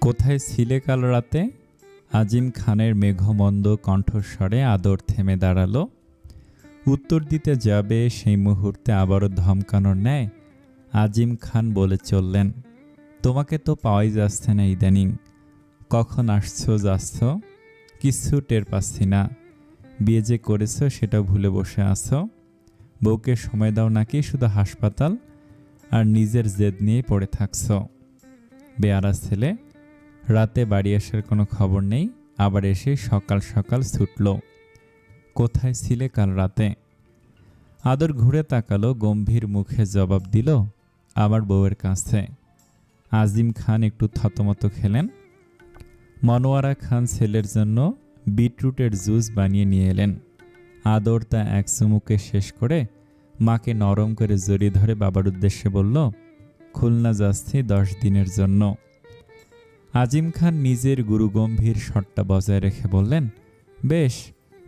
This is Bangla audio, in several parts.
কোথায় ছিলে কাল রাতে? আজিম খানের মেঘমন্দ কণ্ঠস্বরে আদর থেমে দাঁড়ালো। উত্তর দিতে যাবে সেই মুহূর্তে আবারও ধমকানোর ন্যায় আজিম খান বলে চললেন, তোমাকে তো পাওয়াই যাচ্ছে না ইদানিং। কখন আসছো যাচ্ছ কিচ্ছু টের পাচ্ছি না। বিয়ে যে করেছ সেটা ভুলে বসে আছো। বউকে সময় দাও নাকি শুধু হাসপাতাল আর নিজের জেদ নিয়ে পড়ে থাকছ। বেয়ারা ছেলে, রাতে বাড়ি আসার কোনো খবর নেই, আবার এসে সকাল সকাল ছুটল। কোথায় ছিলে কাল রাতে? আদর ঘুরে তাকালো, গম্ভীর মুখে জবাব দিল, আমার বউয়ের কাছে। আজিম খান একটু থতমত খেলেন। মনোয়ারা খান ছেলের জন্য বিটরুটের জুস বানিয়ে নিয়ে এলেন। আদর তা এক চুমুকে শেষ করে মাকে নরম করে জড়িয়ে ধরে বাবার উদ্দেশ্যে বলল, খুলনা যাচ্ছি 10 দিনের জন্য। আজিম খান নিজের গুরুগম্ভীর স্বরটা বজায় রেখে বললেন, বেশ,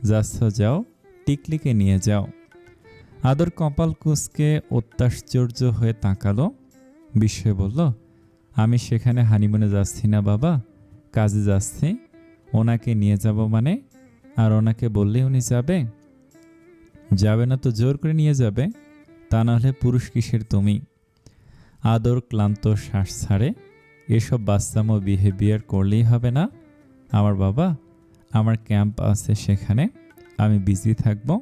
যাচ্ছ যাও, টিকলিকে নিয়ে যাও। আদর কপাল কুঁচকে অত্যাশ্চর্য হয়ে তাকালো। বিস্ময়ে বলল, আমি সেখানে হানিমুনে যাচ্ছি না বাবা, কাজে যাচ্ছি। ওনাকে নিয়ে যাব মানে? আর ওনাকে বললে উনি যাবে? যাবে না তো জোর করে নিয়ে যাবে, তা নাহলে পুরুষ কিসের তুমি? আদর ক্লান্ত শ্বাস ছাড়ে, এসব বাচ্চামো বিহেভিয়ার করলেই হবে না। আমার বাবা, আমার ক্যাম্প আছে সেখানে, আমি বিজি থাকবো,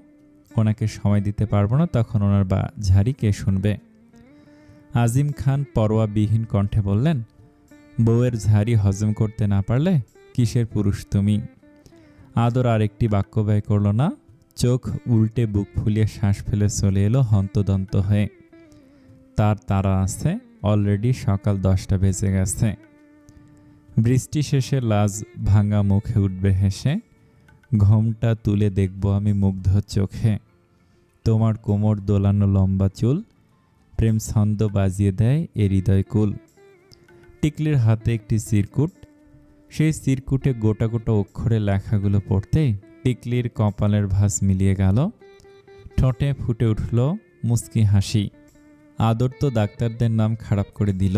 ওনাকে সময় দিতে পারবো না, তখন ওনার ঝাড়ি কে শুনবে? আজিম খান পরোয়াবিহীন কণ্ঠে বললেন, বউয়ের ঝাড়ি হজম করতে না পারলে কিসের পুরুষ তুমি? আদর আরেকটি বাক্য ব্যয় করল না, চোখ উল্টে বুক ফুলিয়ে শ্বাস ফেলে চলে এলো হন্তদন্ত হয়ে। তার তারা আছে, অলরেডি সকাল 10টা বেজে গেছে। বৃষ্টি শেষে লাজ ভাঙা মুখে উঠবে হেসে, ঘোমটা তুলে দেখব আমি মুগ্ধ চোখে। তোমার কোমর দোলানো লম্বা চুল প্রেম ছন্দ বাজিয়ে দেয় এ হৃদয় কুল। টিকলির হাতে একটি চিরকুট, সেই চিরকুটে গোটা গোটা অক্ষরে লেখাগুলো পড়তেই টিকলির কপালের ভাঁজ মিলিয়ে গেল। ঠোঁটে ফুটে উঠল মুচকি হাসি। আদর তো ডাক্তারদের নাম খারাপ করে দিল।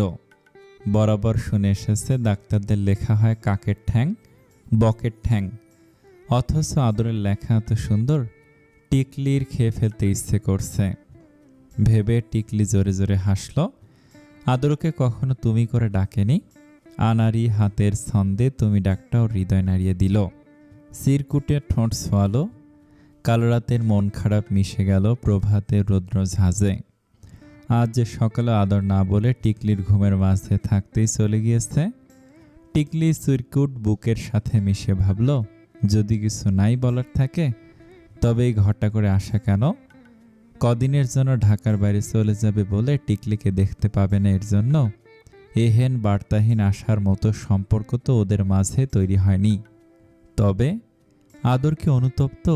বরাবর শুনে এসেছে ডাক্তারদের লেখা হয় কাকের ঠ্যাং, বকের ঠ্যাং, অথচ আদরের লেখা এত সুন্দর, টিকলির খেয়ে ফেলতে ইচ্ছে করছে। ভেবে টিকলি জোরে জোরে হাসল। আদরকে কখনো তুমি করে ডাকেনি, আনারি হাতের ছন্দে তুমি ডাকটাও হৃদয় নাড়িয়ে দিল। চিরকুটে ঠোঁট ছোয়ালো, কাল রাতের মন খারাপ মিশে গেল প্রভাতের রৌদ্র ঝাঁজে। আজ যে সকালে আদর না বলে টিকলির ঘুমের মাঝে থাকতেই চলে গিয়েছে। টিকলি চিরকুট বুকের সাথে মিশে ভাবল, যদি কিছু নাই বলার থাকে তবে এই ঘটা করে আসা কেন? কদিনের জন্য ঢাকার বাইরে চলে যাবে বলে টিকলিকে দেখতে পাবে না, এর জন্য এহেন বার্তাহীন আসার মতো সম্পর্ক তো ওদের মাঝে তৈরি হয়নি। তবে আদর কি অনুতপ্ত?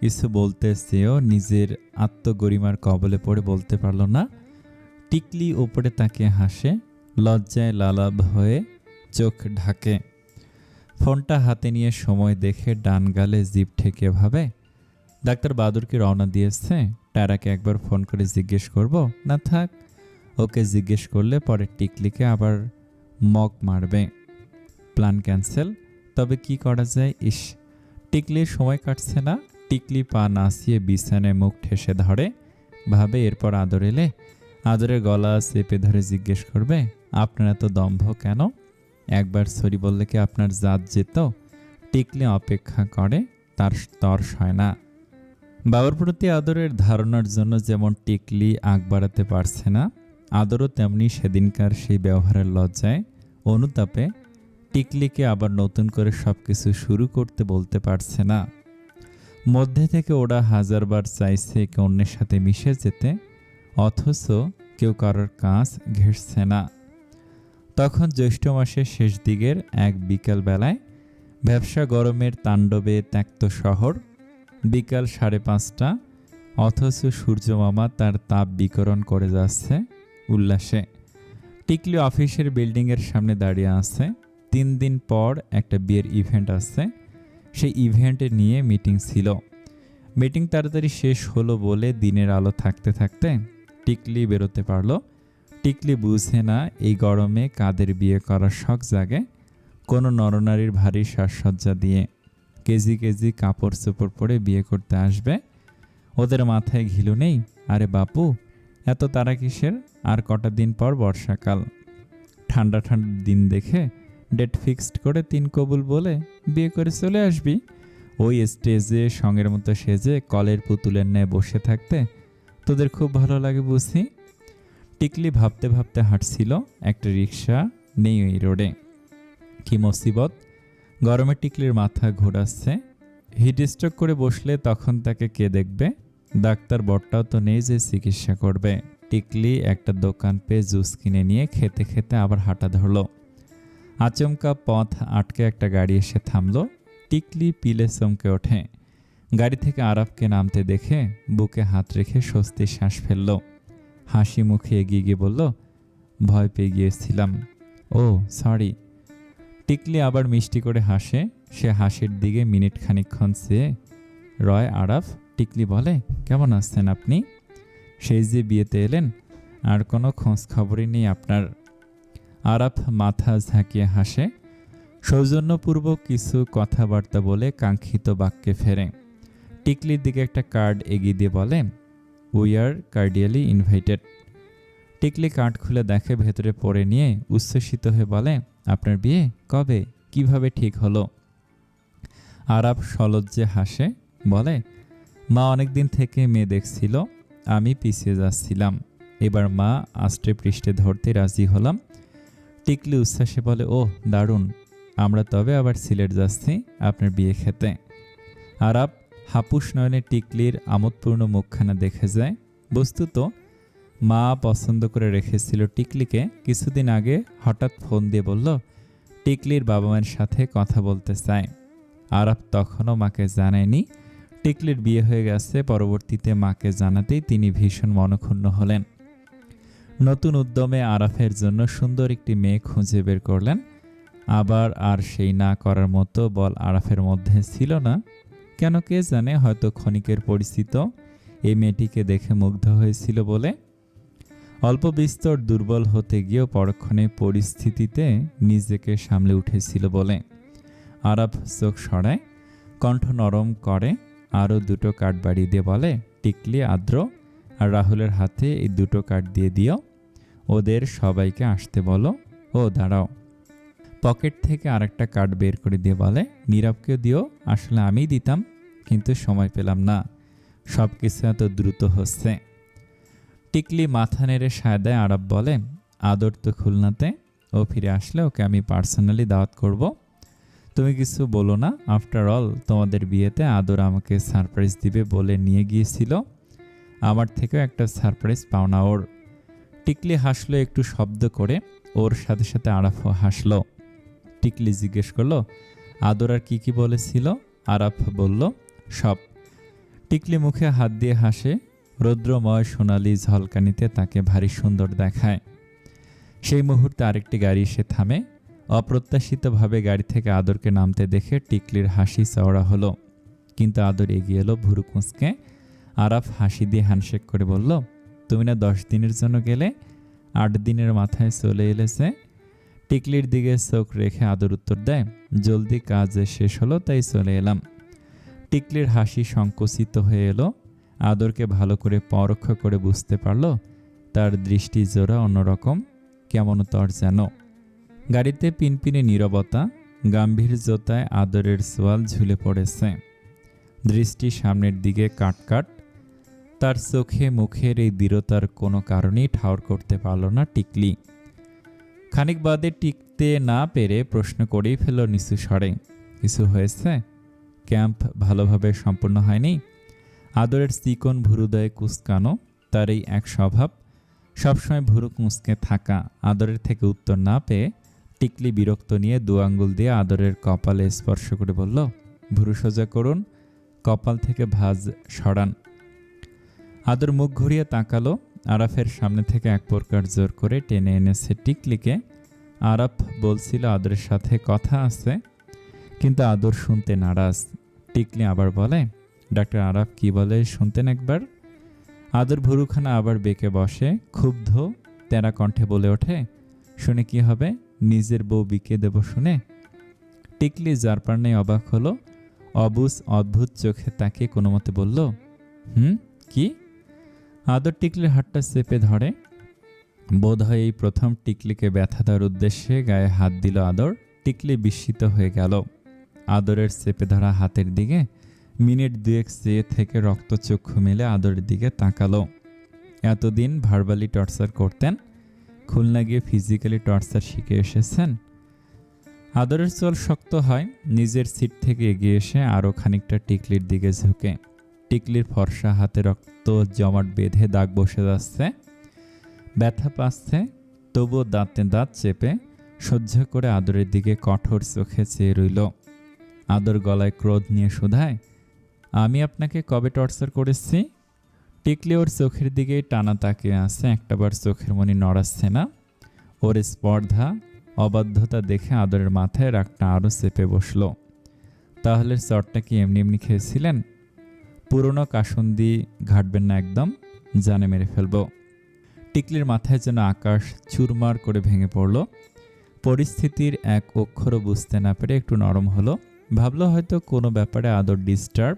কিছু বলতে চেয়েও নিজের আত্মগরিমার কবলে পড়ে বলতে পারল না। টিকলি ওপরে তাকিয়ে হাসে, লজ্জায় লালাভ হয়ে চোখ ঢাকে। ফোনটা হাতে নিয়ে সময় দেখে ডান গালে জিভ ঠেকে ভাবে, ডাক্তার বাদুর কি রওনা দিয়েছে? টারাকে একবার ফোন করে জিজ্ঞেস করব? না থাক, ওকে জিজ্ঞেস করলে পরে টিকলিকে আবার মক মারবে। Plan cancel. তবে কি করা যায়? ইস, টিকলির সময় কাটছে না। টিকলি পা নাচিয়ে বিছানায় মুখ ঠেসে ধরে, ভাবে এরপর আদর এলে আদরের গলা চেপে ধরে জিজ্ঞেস করবে, আপনার এত দম্ভ কেন? একবার সরি বললে কি আপনার জাত যেত? টিকলি অপেক্ষা করে, তার তর্স হয় না। বাবার প্রতি আদরের ধারণার জন্য যেমন টিকলি আগ বাড়াতে পারছে না, আদরও তেমনি সেদিনকার সেই ব্যবহারের লজ্জায় অনুতাপে টিকলিকে আবার নতুন করে সবকিছু শুরু করতে বলতে পারছে না। মধ্যে থেকে ওরা হাজারবার চাইছে একে অন্যের সাথে মিশে যেতে, অথচ কেউ কারোর কাজ ঘেঁষছে না। তখন জ্যৈষ্ঠ মাসের শেষ দিকের এক বিকাল বেলায় ব্যবসা গরমের তাণ্ডবে ত্যক্ত শহর। বিকাল 5:30, অথচ সূর্যমামা তার তাপ বিকরণ করে যাচ্ছে উল্লাসে। টিকলি অফিসের বিল্ডিংয়ের সামনে দাঁড়িয়ে আছে। 3 দিন পর একটা বিয়ের ইভেন্ট আছে, সেই ইভেন্টে নিয়ে মিটিং ছিল। মিটিং তাড়াতাড়ি শেষ হলো বলে দিনের আলো থাকতে থাকতে টিকলি বেরোতে পারল। টিকলি বুঝে না এই গরমে কাদের বিয়ে করার শখ জাগে, কোনো নরনারীর ভারী সাজসজ্জা দিয়ে কেজি কেজি কাপড় চোপড় পরে বিয়ে করতে আসবে। ওদের মাথায় ঘিলু নেই? আরে বাপু, এত তারা কিসের? আর কটা দিন পর বর্ষাকাল, ঠান্ডা ঠান্ডা দিন দেখে ডেট ফিক্সড করে 3 কবুল বলে বিয়ে করে চলে আসবি। ওই স্টেজে সঙ্গের মতো সেজে কলের পুতুলের ন্যায় বসে থাকতে তোদের খুব ভালো লাগে বুঝি। টিকলি ভাবতে ভাবতে হাঁটছিল। একটা রিক্সা নেই ওই রোডে। কি মুসিবত! গরমে টিকলির মাথা ঘোরাচ্ছে। হিট স্ট্রোক করে বসলে তখন তাকে কে দেখবে? ডাক্তার বটটাও তো নেই যে চিকিৎসা করবে। টিকলি একটা দোকান পেয়ে জুস কিনে নিয়ে খেতে খেতে আবার হাঁটা ধরল। আচমকা পথ আটকে একটা গাড়ি এসে থামল। টিকলি পিলে চমকে ওঠে। গাড়ি থেকে আরাফকে নামতে দেখে বুকে হাত রেখে স্বস্তির শ্বাস ফেলল। হাসি মুখে এগিয়ে গিয়ে বলল, ভয় পেয়ে গিয়েছিলাম। ও সরি। টিকলি আবার মিষ্টি করে হাসে। সে হাসির দিকে মিনিট খানিকক্ষণ চেয়ে রয় আরাফ। টিকলি বলে, কেমন আছেন আপনি? সেই যে বিয়েতে এলেন, আর কোনো খোঁজ খবরই নেই আপনার। আরাফ মাথা ঝাঁকিয়ে হাসে। সৌজন্যপূর্বক কিছু কথাবার্তা বলে কাঙ্ক্ষিত বাক্যে ফেরে। টিকলির দিকে একটা কার্ড এগিয়ে দিয়ে বলে, উই আর কার্ডিয়ালি ইনভাইটেড। টিকলি কার্ড খুলে দেখে, ভেতরে পড়ে নিয়ে উচ্ছ্বসিত হয়ে বলে, আপনার বিয়ে কবে, কিভাবে ঠিক হলো? আরাফ সলজ্জে হাসে, বলে, মা অনেকদিন থেকে মেয়ে দেখছিল, আমি পিছিয়ে যাচ্ছিলাম। এবার মা আষ্টে পৃষ্ঠে ধরতে রাজি হলাম। টিকলি উচ্ছ্বাসে বলে, ওহ দারুণ, আমরা তবে আবার সিলেট যাচ্ছি আপনার বিয়ে খেতে। আরাফ হাপুস নয়নে টিকলির আমোদপূর্ণ মুখখানা দেখে যায়। বস্তুত মা পছন্দ করে রেখেছিল টিকলিকে। কিছুদিন আগে হঠাৎ ফোন দিয়ে বলল, টিকলির বাবা মায়ের সাথে কথা বলতে চায়। আরাফ তখনও মাকে জানায়নি টিকলির বিয়ে হয়ে গেছে। পরবর্তীতে মাকে জানাতেই তিনি ভীষণ মনক্ষুণ্ণ হলেন। নতুন উদ্যমে আরাফের জন্য সুন্দর একটি মেয়ে খুঁজে বের করলেন। আবার আর সেই না করার মতো বল আরাফের মধ্যে ছিল না। কেন কে জানে, হয়তো ক্ষণিকের পরিচিত এই মেয়েটিকে দেখে মুগ্ধ হয়েছিল বলে। অল্প বিস্তর দুর্বল হতে গিয়েও পরক্ষণে পরিস্থিতিতে নিজেকে সামলে উঠেছিল বলে। আরাফ চোখ সরায়, কণ্ঠ নরম করে, আরও 2টো কার্ড বাড়িয়ে দিয়ে বলে, টিকলি, আদ্র আর রাহুলের হাতে এই 2টো কার্ড দিয়ে দিও। ওদের সবাইকে আসতে বলো। ও দাঁড়াও। পকেট থেকে আরেকটা কার্ড বের করে দিয়ে বলে, নীরবকেও দিও। আসলে আমিই দিতাম, কিন্তু সময় পেলাম না, সব কিছু এত দ্রুত হচ্ছে। টিকলি মাথা নেড়ে সায় দেয়। আরাফ বলে, আদর তো খুলনাতে, ও ফিরে আসলে ওকে আমি পার্সোনালি দাওয়াত করব। তুমি কিছু বলো না। আফটার অল তোমাদের বিয়েতে আদর আমাকে সারপ্রাইজ দিবে বলে নিয়ে গিয়েছিল। আমার থেকেও একটা সারপ্রাইজ পাওনা ওর। টিকলি হাসলো একটু শব্দ করে। ওর সাথে সাথে আরাফও হাসলো। টিকলি জিজ্ঞেস করলো, আদর আর কি কি বলেছিল? আরাফ বলল, সব। টিকলি মুখে হাত দিয়ে হাসে। রৌদ্রময় সোনালি ঝলকানিতে তাকে ভারী সুন্দর দেখায়। সেই মুহূর্তে আরেকটি গাড়ি এসে থামে। অপ্রত্যাশিতভাবে গাড়ি থেকে আদরকে নামতে দেখে টিকলির হাসি চওড়া হলো। কিন্তু আদর এগিয়ে এলো ভুরু কুঁচকে। আরাফ হাসি দিয়ে হ্যান্ডশেক করে বলল, তুমি না 10 দিনের জন্য গেলে, 8 দিনের মাথায় চলে এলেছে। টিকলির দিকে চোখ রেখে আদর উত্তর দেয়, জলদি কাজ শেষ হলো তাই চলে এলাম। টিকলির হাসি সংকুচিত হয়ে এলো। আদরকে ভালো করে পরোক্ষ করে বুঝতে পারল তার দৃষ্টি জোড়া অন্যরকম, কেমন তর যেন। গাড়িতে পিনপিনে নীরবতা, গাম্ভীর্যতায় আদরের সোয়াল ঝুলে পড়েছে। দৃষ্টি সামনের দিকে কাটকাট। তার চোখে মুখের এই দৃঢ়তার কোনো কারণেই ঠাউর করতে পারল না টিকলি। খানিক বাদে টিকতে না পেরে প্রশ্ন করেই ফেলল নিচু স্বরে, কিছু হয়েছে? ক্যাম্প ভালোভাবে সম্পূর্ণ হয়নি? আদরের চিকন ভুরুদয়ে কুঁচকানো, তার এই এক স্বভাব, সবসময় ভুরু কুঁচকে থাকা। আদরের থেকে উত্তর না পেয়ে টিকলি বিরক্ত নিয়ে 2 আঙ্গুল দিয়ে আদরের কপালে স্পর্শ করে বলল, ভুরু সোজা করুন, কপাল থেকে ভাঁজ সরান। আদর মুখ ঘুরিয়ে তাকালো। আরাফের সামনে থেকে এক প্রকার জোর করে টেনে এনেছে টিকলিকে। আরাফ বলছিল আদরের সাথে কথা আছে, কিন্তু আদর শুনতে নারাজ। টিকলি আবার বলে, ডাক্তার আরাফ কি বলে শুনতেন একবার। আদর ভুরুখানা আবার বেঁকে বসে, ক্ষুব্ধ তেরা কণ্ঠে বলে ওঠে, শুনে কি হবে? নিজের বউ বিকে দেব শুনে? টিকলি যার পার নেই অবাক হলো। অবুজ অদ্ভুত চোখে তাকে কোনো মতে বলল, কি? আদর টিকলির হাতটা চেপে ধরে। বোধ হয় এই প্রথম টিকলিকে ব্যথা দেওয়ার উদ্দেশ্যে গায়ে হাত দিল আদর। টিকলি বিস্মিত হয়ে গেল। আদরের চেপে ধরা হাতের দিকে মিনিট দুয়েক চেয়ে থেকে রক্তচক্ষু মেলে আদরের দিকে তাকালো। এতদিন ভার্বালি টর্চার করতেন, খুলনা গিয়ে ফিজিক্যালি টর্চার শিখে এসেছেন। আদরের চোল শক্ত হয়। নিজের সিট থেকে এগিয়ে এসে আরও খানিকটা টিকলির দিকে ঝুঁকে। টিকলির ফর্সা হাতে রক্ত জমাট বেঁধে দাগ বসে যাচ্ছে। ব্যথা পাচ্ছে, তবুও দাঁতে দাঁত চেপে সহ্য করে আদরের দিকে কঠোর চোখে চেয়ে রইল। আদর গলায় ক্রোধ নিয়ে শুধায়, আমি আপনাকে কবে টর্চার করেছি? টিকলি ওর চোখের দিকেই টানা তাকিয়ে আছে, একটাবার চোখের মনি নড়াচ্ছে না। ওর স্পর্ধা অবাধ্যতা দেখে আদরের মাথায় রাগটা আরও চেপে বসল। তাহলে চটটা কি এমনি এমনি খেয়েছিলেন? পুরনো কাসুন্দি ঘাটবেন না একদম, জানে মেরে ফেলব। টিকলির মাথায় যেন আকাশ চুরমার করে ভেঙে পড়ল। পরিস্থিতির এক অক্ষরও বুঝতে না পেরে একটু নরম হলো। ভাবলো হয়তো কোনো ব্যাপারে আদর ডিস্টার্ব।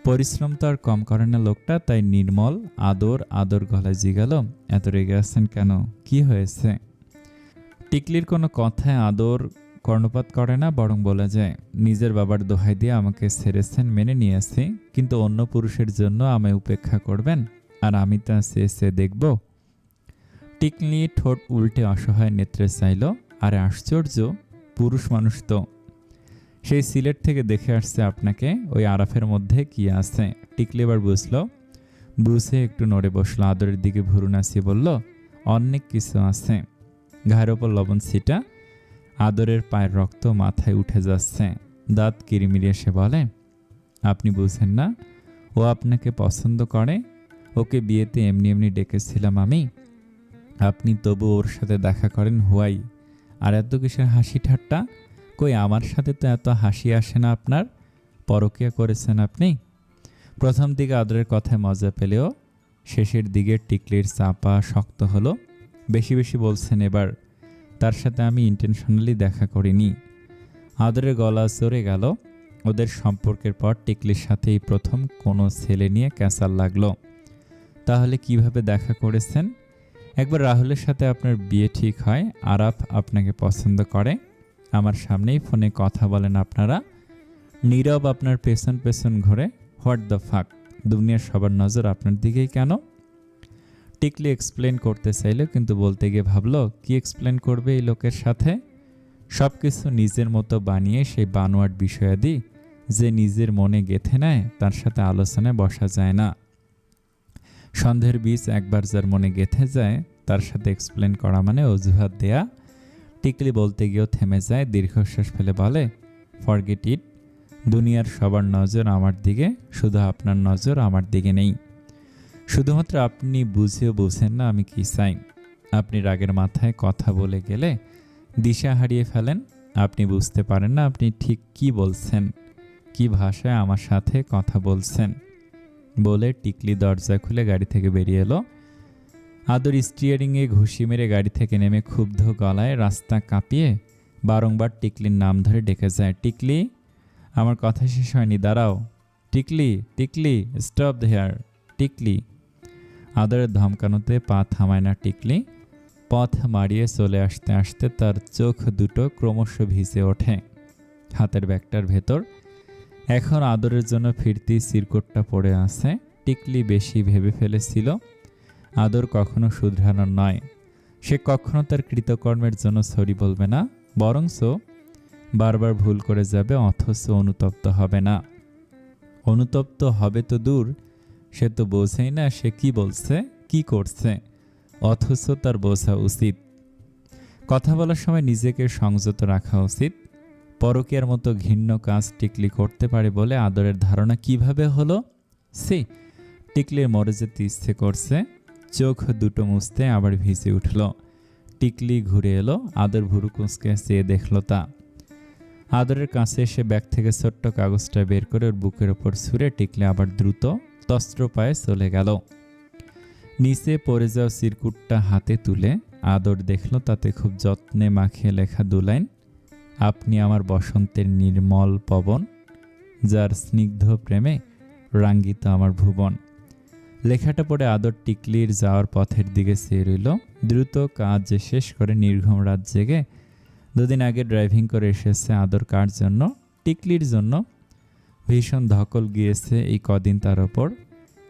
পরিশ্রম তো আর কম করে না লোকটা, তাই নির্মল আদর গলায় জিগাল, এত রেগে আছেন কেন? কি হয়েছে? টিকলির কোনো কথায় আদর কর্ণপাত করে না, বরং বলে যায়, নিজের বাবার দোহাই দিয়ে আমাকে ছেড়েছেন, মেনে নিয়েছি, কিন্তু অন্য পুরুষের জন্য আমায় উপেক্ষা করবেন আর আমি তা সে দেখব? টিকলি ঠোঁট উল্টে অসহায় নেত্রে চাইল। আরে আশ্চর্য, পুরুষ মানুষ তো। সেই সিলেট থেকে দেখে আসছে আপনাকে, ওই আরাফের মধ্যে কি আছে? টিকলি এবার বুঝলো। বুঝে একটু নড়ে বসলো, আদরের দিকে ভুরু নাচিয়ে বলল, অনেক কিছু আছে। ঘায়ের ওপর লবণ ছিটা। আদরের পায়ের রক্ত মাথায় উঠে যাচ্ছে। দাঁত কিরিমিরিয়ে সে বলে, আপনি বুঝেন না, ও আপনাকে পছন্দ করে। ওকে বিয়েতে এমনি এমনি ডেকেছিলাম আমি, আপনি তবু ওর সাথে দেখা করেন হুয়াই। আর এত কিসের হাসি ঠাট্টা? কই আমার সাথে তো এত হাসি আসে না আপনার। পরকীয়া করেছেন আপনি। প্রথম দিকে আদরের কথায় মজা পেলেও শেষের দিকে টিকলির চাপা শক্ত হলো। বেশি বেশি বলছেন এবার। তার সাথে আমি ইন্টেনশনালি দেখা করিনি। আদরের গলা চড়ে গেল। ওদের সম্পর্কের পর টিকলির সাথে এই প্রথম কোনো ছেলে নিয়ে ক্যাসাল লাগলো। তাহলে কিভাবে দেখা করেছেন? একবার রাহুলের সাথে আপনার বিয়ে ঠিক হয়, আরাফ আপনাকে পছন্দ করে, আমার সামনেই ফোনে কথা বলেন আপনারা, নীরব আপনার পেছন পেছন ঘুরে। হোয়াট দ্য ফাক, দুনিয়ার সবার নজর আপনার দিকেই কেন? টিকলি এক্সপ্লেন করতে চাইল, কিন্তু বলতে গিয়ে ভাবলো, কি এক্সপ্লেন করবে এই লোকের সাথে? সব কিছু নিজের মতো বানিয়ে সেই বানোয়াট বিষয়াদি যে নিজের মনে গেঁথে নেয়, তার সাথে আলোচনায় বসা যায় না। সন্দেহের বীজ একবার যার মনে গেঁথে যায়, তার সাথে এক্সপ্লেন করা মানে অজুহাত দেয়া। টিকলি বলতে গিয়েও থেমে যায়, দীর্ঘশ্বাস ফেলে বলে, ফরগেট ইট। দুনিয়ার সবার নজর আমার দিকে, শুধু আপনার নজর আমার দিকে নেই। শুধুমাত্র আপনি বুঝেও বুঝেন না আমি কি চাই। আপনি রাগের মাথায় কথা বলে গেলে দিশা হারিয়ে ফেলেন। আপনি বুঝতে পারেন না আপনি ঠিক কি বলছেন, কি ভাষায় আমার সাথে কথা বলছেন। বলে টিকলি দরজা খুলে গাড়ি থেকে বেরিয়ে এলো। আদর স্টিয়ারিংয়ে ঘুষি মেরে গাড়ি থেকে নেমে ক্ষুব্ধ গলায় রাস্তা কাঁপিয়ে বারংবার টিকলির নাম ধরে ডেকে যায়, টিকলি। আমার কথা শেষ হয়নি, দাঁড়াও। টিকলি, টিকলি, স্টপ হেয়ার, টিকলি। আদরের ধমকানোতে পা থামায় না টিকলি। পথ মারিয়ে চলে আসতে আসতে তার চোখ দুটো ক্রমশ ভিজে ওঠে। হাতের ব্যাগটার ভেতর এখন আদরের জন্য ফিরতি সিরকোটটা পড়ে আছে। টিকলি বেশি ভেবে ফেলেছিল আদর কখনো শুধরানোর নয়। সে কখনো তার কৃতকর্মের জন্য সরি বলবে না, বরঞ্চ বারবার ভুল করে যাবে, অথচ অনুতপ্ত হবে না। অনুতপ্ত হবে তো দূর, সে তো বোঝেই না সে কি বলছে, কি করছে, অথচ তার বোঝা উচিত। কথা বলার সময় নিজেকে সংযত রাখা উচিত। পরকীয়ার মতো ঘৃণ্য কাজ টিকলি করতে পারে বলে আদরের ধারণা কিভাবে হলো? টিকলির মরে যেতে ইচ্ছে করছে। চোখ দুটো মুছতে আবার ভিজে উঠল। টিকলি ঘুরে এলো, আদর ভুরু কুঁচকে চেয়ে দেখল তা। আদরের কাছে এসে ব্যাগ থেকে ছোট্ট কাগজটা বের করে ওর বুকের ওপর ছুঁড়ে টিকলি আবার দ্রুত তস্ত্র পায়ে চলে গেল। নিচে পড়ে যাওয়া সিরকুটটা হাতে তুলে আদর দেখল তাতে খুব যত্নে মাখিয়ে লেখা 2 লাইন, আপনি আমার বসন্তের নির্মল পবন, যার স্নিগ্ধ প্রেমে রাঙ্গিত আমার ভুবন। লেখাটা পড়ে আদর টিকলির যাওয়ার পথের দিকে চেয়ে রইল। দ্রুত কাজ শেষ করে নির্ঘুম রাত জেগে 2 দিন আগে ড্রাইভিং করে এসেছে আদর। কার জন্য? টিকলির জন্য। ভীষণ ধকল গিয়েছে এই কদিন তার ওপর।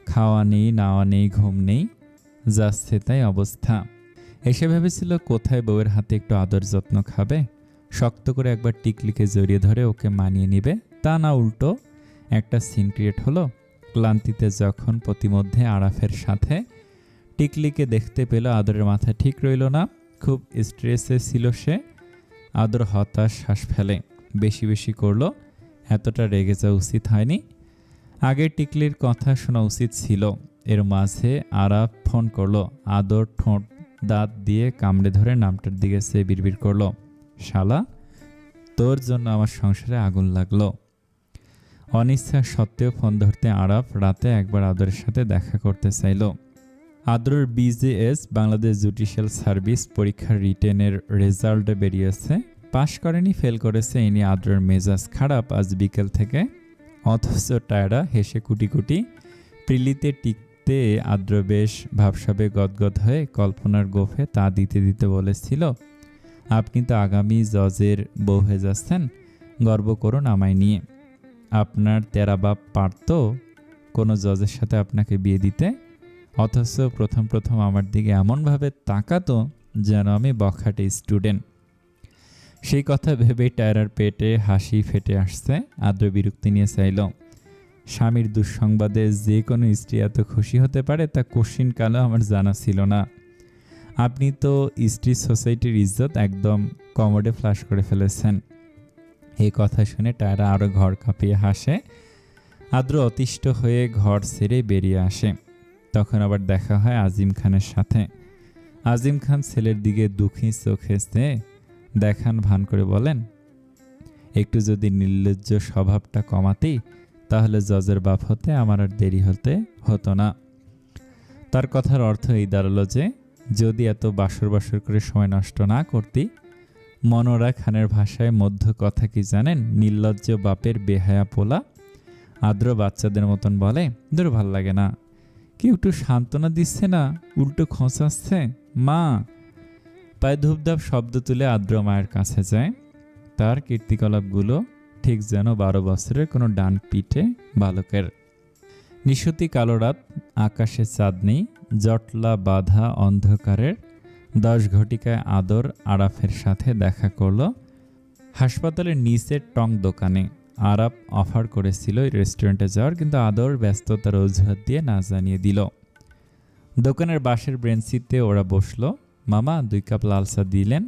খাওয়া নেই, নাওয়া নেই, ঘুম নেই, যাচ্ছে তাই অবস্থা। এসে ভেবেছিল কোথায় বউয়ের হাতে একটু আদর যত্ন খাবে, শক্ত করে একবার টিকলিকে জড়িয়ে ধরে ওকে মানিয়ে নিবে। তা না, উল্টো একটা সিন ক্রিয়েট হলো। ক্লান্তিতে যখন প্রতিমধ্যে আরাফের সাথে টিকলিকে দেখতে পেল, আদরের মাথা ঠিক রইল না। খুব স্ট্রেসে ছিল সে। আদর হতাশ শ্বাস ফেলে। বেশি বেশি করলো। এতটা রেগে যাওয়া উচিত হয়নি। আগে টিকলির কথা শোনা উচিত ছিল। এর মাঝে আরাফ ফোন করলো। আদর ঠোঁট দাঁত দিয়ে কামড়ে ধরে নামটার দিকে সে বিড়বিড় করলো, শালা, তোর জন্য আমার সংসারে আগুন লাগলো। অনিচ্ছা সত্ত্বেও ফোন ধরতে আরাফ রাতে একবার আদরের সাথে দেখা করতে চাইল। আদরের বিজিএস বাংলাদেশ জুডিশিয়াল সার্ভিস পরীক্ষার রিটেনের রেজাল্ট বেরিয়েছে। পাশ করেনি, ফেল করেছে। এ নিয়ে আদরের মেজাজ খারাপ আজ বিকেল থেকে। অথচ টায়রা হেসে কুটি কুটি। প্রিলিতে টিকতে আদ্র বেশ ভাবসাবে গদগদ হয়ে কল্পনার গোফে তা দিতে দিতে বলেছিল, আপনি তো আগামী জজের বউ হয়ে যাচ্ছেন, গর্ব করুন আমায় নিয়ে। আপনার তেরা বাপ পারত কোনো জজের সাথে আপনাকে বিয়ে দিতে? অথচ প্রথম প্রথম আমার দিকে এমনভাবে তাকাতো যেন আমি বখাটে স্টুডেন্ট। সেই কথা ভেবেই টায়রার পেটে হাসি ফেটে আসছে। আদ্র বিরক্তি নিয়ে চাইল, স্বামীর দুঃসংবাদে যে কোনো স্ত্রী এত খুশি হতে পারে তা কোশ্চিনকালেও আমার জানা ছিল না। আপনি তো স্ত্রী সোসাইটির ইজ্জত একদম কমোডে ফ্লাশ করে ফেলেছেন। এই কথা শুনে টায়রা আরও ঘর কাঁপিয়ে হাসে। আদ্র অতিষ্ঠ হয়ে ঘর ছেড়ে বেরিয়ে আসে। তখন আবার দেখা হয় আজিম খানের সাথে। আজিম খান ছেলের দিকে দুঃখী চোখে চেয়ে দেখান ভান করে বলেন, একটু যদি নির্লজ্জ স্বভাবটা কমাতি তাহলে জজের বাপ হতে আমার আর দেরি হতো না। তার কথার অর্থ এই দাঁড়ালো যে যদি এত বাসর বাসর করে সময় নষ্ট না করতি। মনোরা খানের ভাষায় মধ্য কথা কি জানেন? নির্লজ্জ বাপের বেহায়া পোলা। আদ্র বাচ্চাদের মতন বলে, দূর ভাল লাগে না, কেউ একটু সান্ত্বনা দিচ্ছে না, উল্টো খোঁচাচ্ছে। মা! পায়ে ধূপধাপ শব্দ তুলে আদ্র মায়ের কাছে যায়। তার কীর্তিকলাপগুলো ঠিক যেন 12 বছরের কোনো ডান পিঠে বালকের। নিশতি কালো রাত, আকাশে চাঁদ নেই, জটলা বাঁধা অন্ধকারের 10 ঘটিকায় আদর আরাফের সাথে দেখা করল হাসপাতালের নিচের টং দোকানে। আরাফ অফার করেছিল রেস্টুরেন্টে যাওয়ার, কিন্তু আদর ব্যস্ততার অজুহাত দিয়ে না জানিয়ে দিল। দোকানের বাঁশের বেঞ্চিতে ওরা বসলো। মামা 2 কাপ লাল চা দিলেন।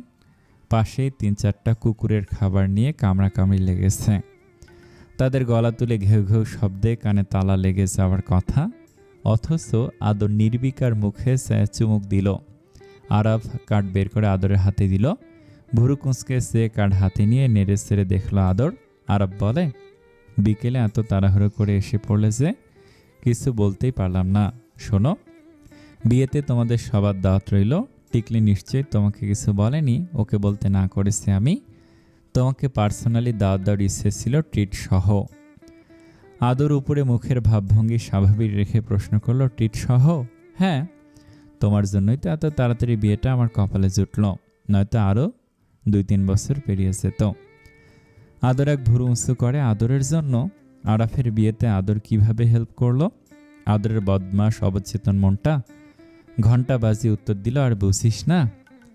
পাশেই 3-4টা কুকুরের খাবার নিয়ে কামড়াকামড়ি লেগেছে। তাদের গলা তুলে ঘেউ ঘেউ শব্দে কানে তালা লেগে যাওয়ার কথা, অথচ আদর নির্বিকার মুখে চুমুক দিল। আরাফ কার্ড বের করে আদরের হাতে দিল। ভুরু কুঁচকে সে কার্ড হাতে নিয়ে নেড়ে চেড়ে দেখল আদর। আরাফ বলে, বিকেলে এত তাড়াহুড়ো করে এসে পড়লে যে কিছু বলতেই পারলাম না। শোনো, বিয়েতে তোমাদের সবার দাওয়াত রইল। টিকলি নিশ্চয়ই তোমাকে কিছু বলেনি, ওকে বলতে না করেছি আমি। তোমাকে পার্সোনালি দাওয়াত দেওয়ার ইচ্ছে ছিল, ট্রিট সহ। আদর উপরে মুখের ভাবভঙ্গি স্বাভাবিক রেখে প্রশ্ন করলো, ট্রিট সহ? হ্যাঁ, তোমার জন্যই তো এত তাড়াতাড়ি বিয়েটা আমার কপালে জুটল, নয়তো আরও 2-3 বছর পেরিয়ে যেত। আদর এক ভুরু উঁচু করে। আদরের জন্য? আরাফের বিয়েতে আদর কিভাবে হেল্প করলো? আদরের বদমাস অবচেতন মনটা ঘন্টা বাজিয়ে উত্তর দিল, আর বুঝিস না,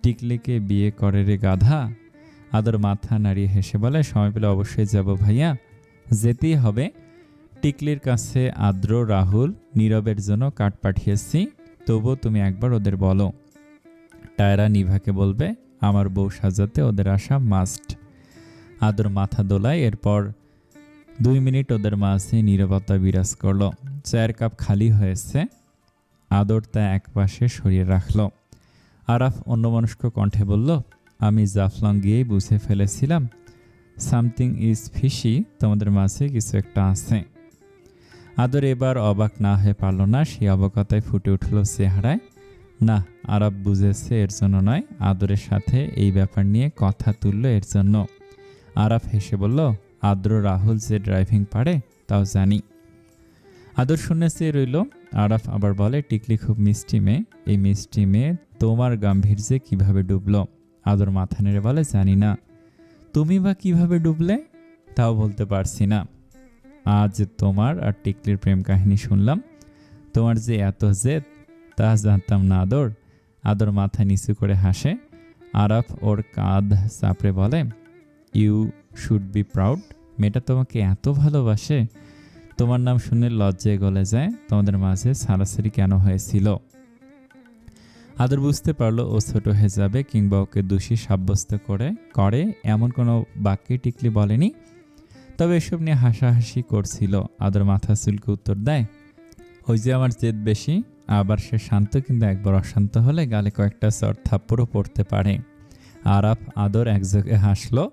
টিকলিকে বিয়ে করে রে গাধা। আদর মাথা নাড়িয়ে হেসে বলে, সময় পেলে অবশ্যই যাব ভাইয়া, যেতেই হবে। টিকলির কাছে আদ্র, রাহুল, নীরবের জন্য কার্ড পাঠিয়েছি, তবুও তুমি একবার ওদের বলো। টায়রা নিভাকে বলবে আমার বউ সাজাতে ওদের আসা মাস্ট। আদর মাথা দোলায়। এরপর 2 মিনিট ওদের মাঝে নীরবতা বিরাজ করল। চায়ের কাপ খালি হয়েছে। আদর তা একপাশে সরিয়ে রাখল। আরাফ অন্যমনস্ক কণ্ঠে বলল, আমি জাফলং গিয়েই বুঝে ফেলেছিলাম সামথিং ইজ ফিশি, তোমাদের মাঝে কিছু একটা আছে। আদর এবার অবাক না হয়ে পারল না। সেই অবাকতায় ফুটে উঠল চেহারায়। না, আরাফ বুঝেছে এর জন্য নয়, আদরের সাথে এই ব্যাপার নিয়ে কথা তুলল এর জন্য। আরাফ হেসে বলল, আদ্র রাহুল যে ড্রাইভিং পারে তাও জানি। আদর শুনে চেয়ে রইল। আরাফ আবার বলে, টিকলি খুব মিষ্টি মেয়ে, এই মিষ্টি মেয়ে তোমার গাম্ভীর্যে কিভাবে ডুবলো? আদর মাথা নেড়ে বলে, জানি না। তুমি বা কিভাবে ডুবলে? তাও বলতে পারছি না। আজ তোমার আর টিকলির প্রেম কাহিনী শুনলাম। তোমার যে এত জেদ তা জানতাম না আদর। আদর মাথা নিচু করে হাসে। আরাফ ওর কাঁধ চাপড়ে বলে, ইউ শুড বি প্রাউড। মেয়েটা তোমাকে এত ভালোবাসে। তোমার নাম শুনে লজ্জায় গলে যায়। তোমাদের মাঝে সারাসারি কেন হয়েছিল? আদর বুঝতে পারলো ও ছোট হয়ে যাবে কিংবা ওকে দোষী সাব্যস্ত করে এমন কোনো বাক্যে টিকলি বলেনি। তবে এসব নিয়ে হাসাহাসি করছিল। আদর মাথা চুলকে উত্তর দেয়, ওই যে আমার জেদ বেশি। আবার সে শান্ত, কিন্তু একবার অশান্ত হলে গালে কয়েকটা চড় থাপ্পড়ও পড়তে পারে। আরাফ আদর একযোগে হাসলো।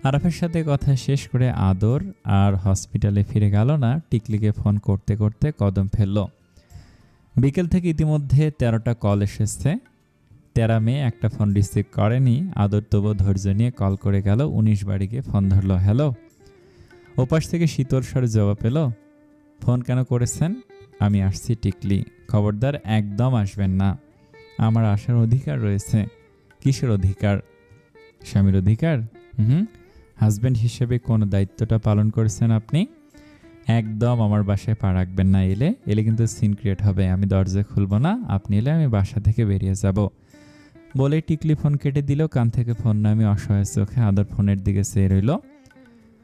আরাফের সাথে কথা শেষ করে আদর আর হসপিটালে ফিরে গেল না। টিকলিকে ফোন করতে করতে কদম ফেলল। বিকেল থেকে ইতিমধ্যে 13টা কল এসেছে। 13 মেয়ে একটা ফোন রিসিভ করেনি। আদর তবু ধৈর্য নিয়ে কল করে গেল। 19 বাড়িকে ফোন ধরল। হ্যালো। ওপাশ থেকে শীতল স্বরে জবাব পেল, ফোন কেন করেছেন? আমি আসছি টিকলি। খবরদার একদম আসবেন না। আমার আসার অধিকার রয়েছে। কিসের অধিকার? স্বামীর অধিকার। হাজব্যান্ড হিসেবে কোন দায়িত্বটা পালন করেছেন আপনি? একদম আমার বাসায় পা রাখবেন না। এলে কিন্তু সিন ক্রিয়েট হবে। আমি দরজা খুলব না। আপনি এলে আমি বাসা থেকে বেরিয়ে যাব। বলে টিকলি ফোন কেটে দিল। কান থেকে ফোন নামিয়ে অসহায় চোখে আদর ফোনের দিকে চেয়ে রইল।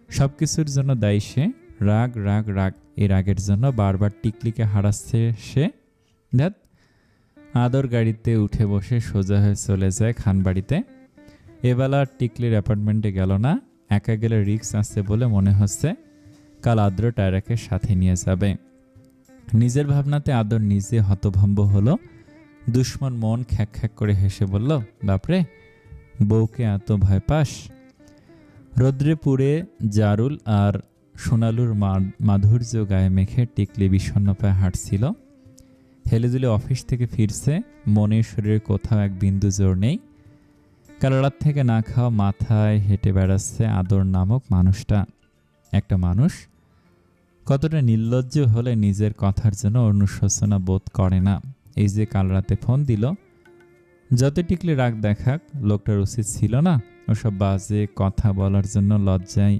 সব কিছুর জন্য দায়ী সে। রাগ রাগ রাগ। এই রাগের জন্য বারবার টিকলিকে হারাচ্ছে সে। ধ্যাত। আদর গাড়িতে উঠে বসে সোজা হয়ে চলে যায় খানবাড়িতে। এবেলা টিকলির অ্যাপার্টমেন্টে গেল না। একা গেলে রিস্ক আছে বলে মনে হচ্ছে। কাল আদ্র টায়রাকে সাথে নিয়ে যাবে। নিজের ভাবনাতে আদর নিজে হতভম্ব হলো। দুশ্মন মন খ্যাক খ্যাক করে হেসে বলল, বাপরে, বউকে এত ভয় পাস? রৌদ্রে পুড়ে জারুল আর সোনালুর মাধুর্য গায়ে মেখে টিকলি বিষণ্ণ পায়ে হাঁটছিল। হেলেদুলে অফিস থেকে ফিরছে। মনের শরীরে কোথাও এক বিন্দু জোর নেই। কাল রাত থেকে না খাওয়া মাথায় হেঁটে বেড়াচ্ছে আদর নামক মানুষটা। একটা মানুষ কতটা নির্লজ্জ হলে নিজের কথার জন্য অনুশোচনা বোধ করে না। এই যে কাল রাতে ফোন দিল, যত টিকলি রাগ দেখাক, লোকটার উচিত ছিল না ওসব বাজে কথা বলার জন্য লজ্জায়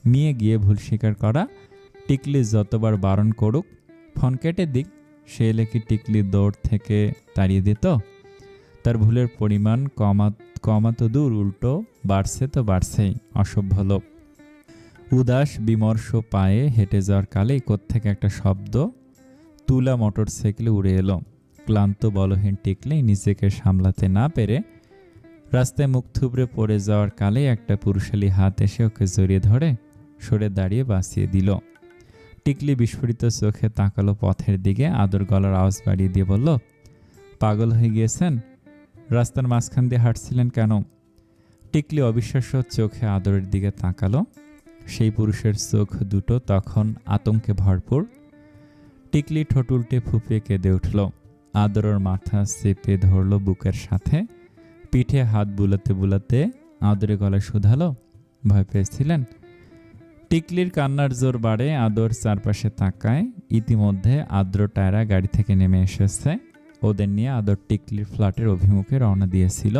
মিয়ে গিয়ে ভুল স্বীকার করা। টিকলি যতবার বারণ করুক, ফোন কেটে দিক, সে এলে কি টিকলি দৌড় থেকে তাড়িয়ে দিত? তার ভুলের পরিমাণ কমাতো দূর, উল্টো বাড়ছে তো বাড়ছেই। অসভ্য লোক। উদাস বিমর্ষ পায়ে হেঁটে যাওয়ার কালেই কোত্থেকে একটা শব্দ তুলা মোটর সাইকেলে উড়ে এলো। ক্লান্ত বলহীন টিকলি নিজেকে সামলাতে না পেরে রাস্তায় মুখ থুবড়ে পড়ে যাওয়ার কালেই একটা পুরুষালী হাত এসে ওকে জড়িয়ে ধরে সরে দাঁড়িয়ে বাঁচিয়ে দিল। টিকলি বিস্ফোরিত চোখে তাকালো পথের দিকে। আদর গলার আওয়াজ বাড়িয়ে দিয়ে বলল, পাগল হয়ে গিয়েছেন? রাস্তার মাঝখান দিয়ে হাঁটছিলেন কেন? টিকলি অবিশ্বাস্য চোখে আদরের দিকে তাকালো। সেই পুরুষের চোখ দুটো তখন আতঙ্কে ভরপুর। টিকলি ঠোঁট উল্টে ফুঁপিয়ে কেঁদে উঠল। আদরের মাথা চেপে ধরল বুকের সাথে। পিঠে হাত বুলাতে বুলাতে আদরে গলায় শুধালো, ভয় পেয়েছিলেন? টিকলির কান্নার জোর বাড়ে। আদর চারপাশে তাকায়। ইতিমধ্যে আদ্র টায়রা গাড়ি থেকে নেমে এসেছে। ওদের নিয়ে আদর টিকলির ফ্ল্যাটের অভিমুখে রওনা দিয়েছিল।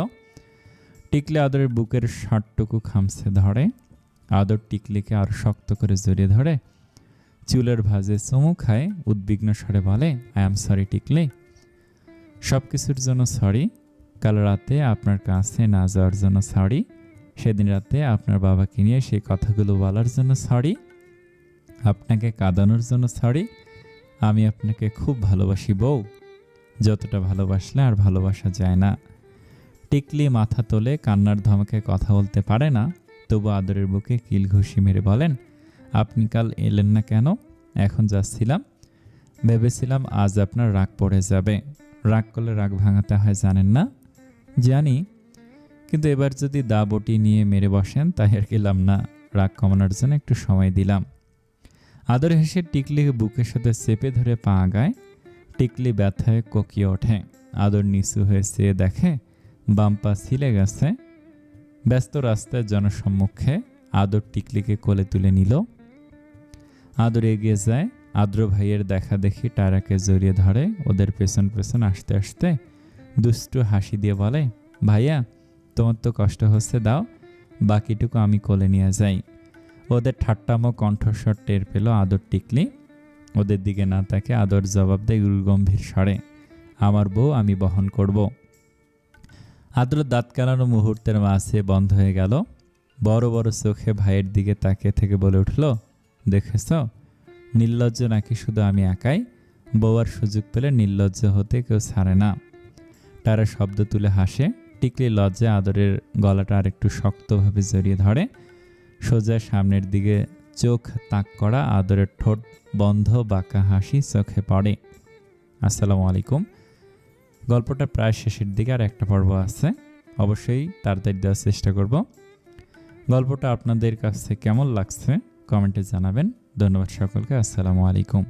টিকলি আদরের বুকের শার্টটুকু খামছে ধরে। আদর টিকলিকে আরো শক্ত করে জড়িয়ে ধরে চুলের ভাঁজে চুমু খায়। উদ্বিগ্ন স্বরে বলে, আই এম সরি টিকলি। সব কিছুর জন্য সরি। কাল রাতে আপনার কাছে না যাওয়ার জন্য সরি। সেদিন রাতে আপনার বাবাকে নিয়ে সেই কথাগুলো বলার জন্য সরি। আপনাকে কাঁদানোর জন্য সরি। আমি আপনাকে খুব ভালোবাসি বউ, যতটা ভালোবাসলে আর ভালোবাসা যায় না। টিকলি মাথা তোলে। কান্নার ধমকে কথা বলতে পারে না। তবু আদরের বুকে কিল ঘুষি মেরে বলেন, আপনি কাল এলেন না কেন? এখন যাচ্ছিলাম, ভেবেছিলাম আজ আপনার রাগ পড়ে যাবে। রাগ করলে রাগ ভাঙাতে হয় জানেন না? জানি, কিন্তু এবার যদি দা বটি নিয়ে মেরে বসেন তাই আর গেলাম না। রাগ কমানোর জন্য একটু সময় দিলাম। আদর হেসে টিকলিকে বুকের সাথে চেপে ধরে পা আগায়। টিকলি ব্যথায় কোকিয়ে ওঠে। আদর নিচু হয়ে চেয়ে দেখে বাম পা ছিলে গেছে। ব্যস্ত রাস্তায় জনসম্মুখে আদর টিকলিকে কোলে তুলে নিল। আদর এগিয়ে যায়, আদ্র ভাইয়ের দেখা দেখি টায়রাকে জড়িয়ে ধরে। ওদের পেছন পেছন আসতে আসতে দুষ্টু হাসি দিয়ে বলে, ভাইয়া তোমার তো কষ্ট হচ্ছে, দাও, বাকিটুকু আমি কোলে নিয়ে যাই। ওদের ঠাট্টামো কণ্ঠস্বর টের পেল আদর টিকলি। ওদের দিকে না তাকে আদর জবাব দেয় গম্ভীর স্বরে, আমার বউ আমি বহন করব। আদ্র দাঁত কানানো মুহূর্তের মাঝে বন্ধ হয়ে গেল। বড় বড় চোখে ভাইয়ের দিকে তাকিয়ে থেকে বলে উঠল, দেখেছ, নির্লজ্জ নাকি শুধু আমি একাই? বউয়ার সুযোগ পেলে নির্লজ্জ হতে কেউ ছাড়ে না। তারা শব্দ তুলে হাসে। টিকলি লজ্জায় আদরের গলাটা আরেকটু শক্তভাবে জড়িয়ে ধরে। সোজা সামনের দিকে চোখ তাক করা, আদরের ঠোঁট বন্ধ, বাঁকা হাসি চোখে পড়ে। আসসালামু আলাইকুম। গল্পটা প্রায় শেষের দিকে, আর একটা পর্ব আছে, অবশ্যই তাড়াতাড়ি দেওয়ার চেষ্টা করব। গল্পটা আপনাদের কাছে কেমন লাগছে কমেন্টে জানাবেন। ধন্যবাদ সকলকে। আসসালামু আলাইকুম।